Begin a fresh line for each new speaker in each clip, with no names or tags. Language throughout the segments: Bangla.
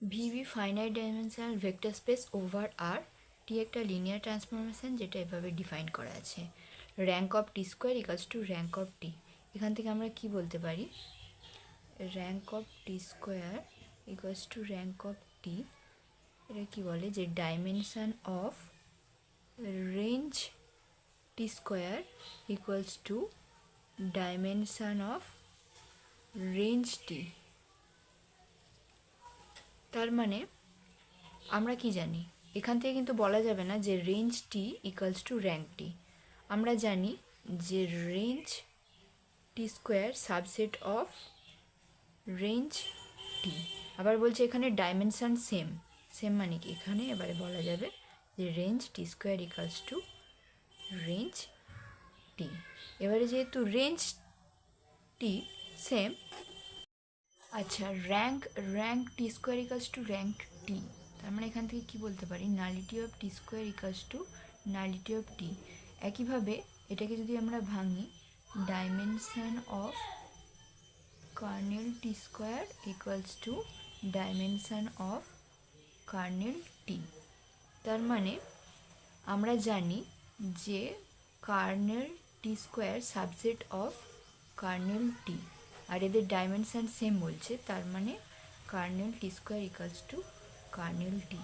VV finite dimensional vector space over R T একটা লিনিয়ার ট্রান্সফরমেশন, যেটা এভাবে ডিফাইন করা আছে। Rank of T square equals to rank of T. এখান থেকে আমরা কি বলতে পারি, rank of T square equals to rank of T. এটা কি বলে যে dimension of range T square equals to dimension of range T. তার মানে আমরা কি জানি, এখান থেকে কিন্তু বলা যাবে না যে range T equals to rank T. আমরা জানি যে range T square subset of range T. আবার বলছে এখানে ডাইমেনশন সেম। সেম মানে কি, এখানে এবারে বলা যাবে যে range T square equals to range T. এবারে যেহেতু রেঞ্জ টি সেম, আচ্ছা rank T square equals to rank T. তার মানে এখান থেকে কি বলতে পারি, nullity of T square equals to nullity of T. একইভাবে এটাকে যদি আমরা ভাঙি, dimension of kernel T square equals to dimension of kernel T. তার মানে আমরা জানি যে kernel T square subset of kernel T, আর এদের ডাইমেনশন সেম বলছে, তার মানে kernel T square equals to kernel T.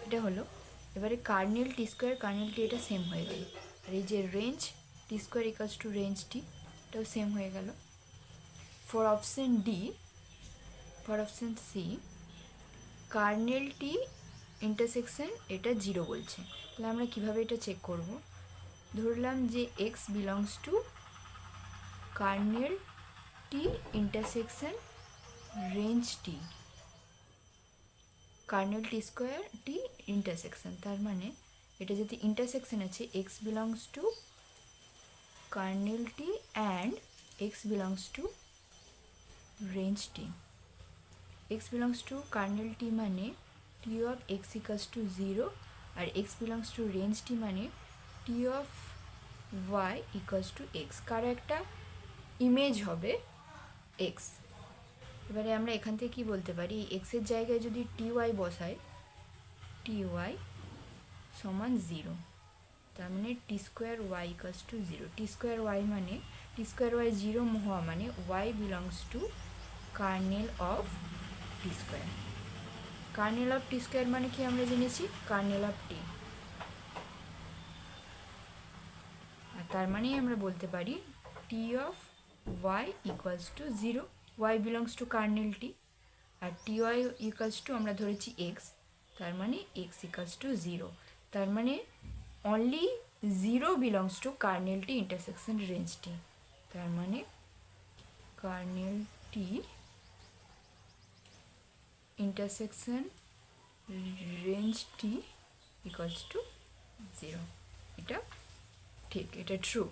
এটা হলো। এবারে kernel T square kernel T এটা সেম হয়ে গেল, আর এই যে range T square equals to range T, এটাও সেম হয়ে গেল। For option D, for option C kernel T intersection এটা 0 বলছে। তাহলে আমরা কিভাবে এটা চেক করব, ধরলাম যে X belongs to kernel T intersection range T, kernel T square T intersection. তার মানে এটা যদি ইন্টারসেকশন আছে, X belongs to kernel T and X belongs to range T. X belongs to kernel T মানে T of X equals to 0, আর X belongs to range T মানে T of Y equals to X. কারো একটা ইমেজ হবে এক্স। এবারে আমরা এখান থেকে কি বলতে পারি, এক্সের জায়গায় যদি টি ওয়াই বসাই, টি ওয়াই সমান 0, তার মানে T square Y equals to 0। T square Y মানে টি স্কোয়ার ওয়াই 0 হওয়া মানে Y belongs to kernel of T square. Kernel of T square মানে কি আমরা জেনেছি, কার্নেল অফ টি। আর তার মানেই আমরা বলতে পারি T of Y equals to 0, Y belongs to kernel T, আর টি ওয়াই ইকুয়ালস টু আমরা ধরেছি এক্স, তার মানে এক্স ইকুয়ালস টু 0। তার মানে only 0 belongs to kernel T intersection range T. তার মানে kernel T intersection range T equals to 0। এটা ঠিক, এটা ট্রু।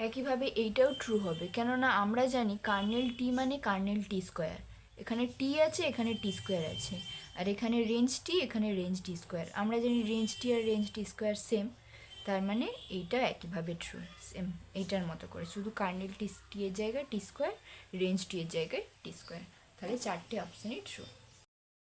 একইভাবে এইটাও ট্রু হবে, কেননা আমরা জানি কার্নেল টি মানে কার্নেল টি স্কোয়ার। এখানে টি আছে, এখানে টি স্কোয়ার আছে, আর এখানে রেঞ্জ টি, এখানে রেঞ্জ টি স্কোয়ার। আমরা জানি রেঞ্জ টি আর রেঞ্জ টি স্কোয়ার সেম, তার মানে এইটাও একইভাবে ট্রু, সেম এইটার মতো করে, শুধু কার্নেল টি এর জায়গায় টি স্কোয়ার, রেঞ্জ টি এর জায়গায় টি স্কোয়ার। তাহলে 4টে অপশানই ট্রু।